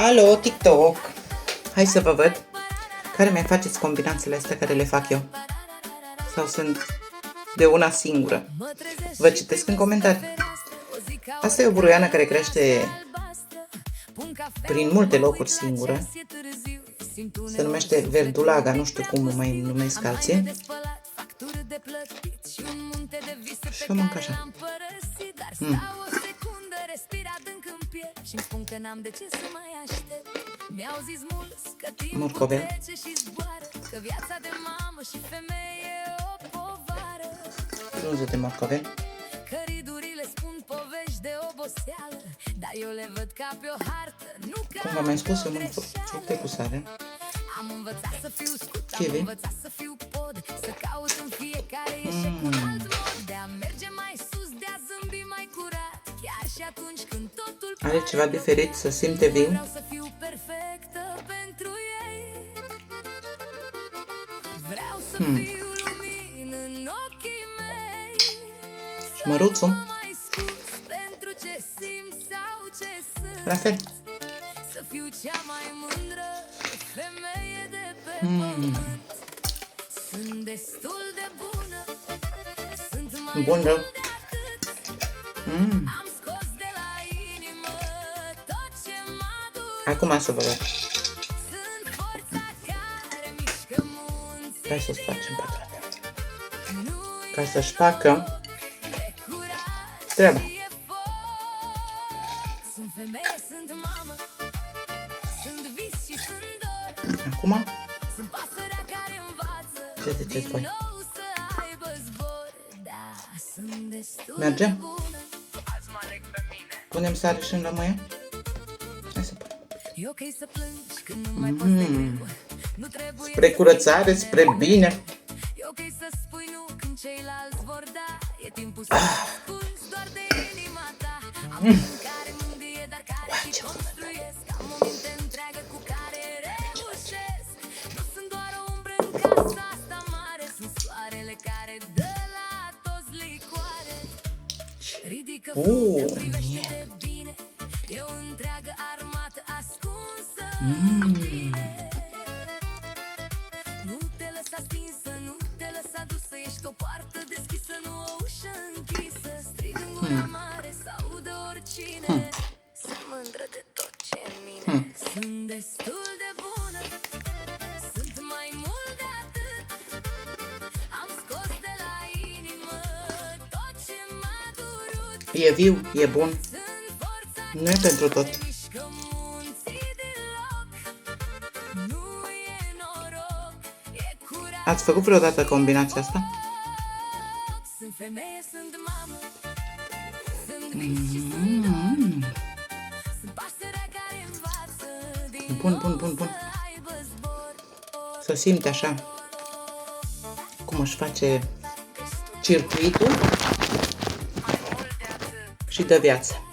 Alo, TikTok! Hai să vă văd care mai faceți combinațiile astea care le fac eu. Sau sunt de una singură. Vă citesc în comentarii. Asta e o buruiană care crește prin multe locuri singură. Se numește verdulaga, nu știu cum o mai numesc alții. Și o mânc așa. Morcovel. Frunze de morcovel. Cum v-am mai spus, eu mănânc fructe cu sare. Kiwi. Are ceva diferit, să simte viu. Și măruțul. La fel. Bun rău. Acum să vă văd. Hai să-ți facem patrata. Ca să-și facă treaba. Acum, ce ziceți voi? Merge? Punem sare și în lămâie? Hai să punem. Spre curățare, spre bine. Nu te lăsa stinsă, nu te lăsa dusă, ești o poartă deschisă, nu o ușă închisă. Strig în gura mare, s-audă oricine. Sunt mândră de tot ce-n mine. Sunt destul de bună, sunt mai mult de atât. Am scos de la inimă tot ce m-a durut. E viu, e bun. Nu e pentru tot. Ați făcut vreodată combinația asta? Bun. Să simte așa cum își face circuitul și dă viață.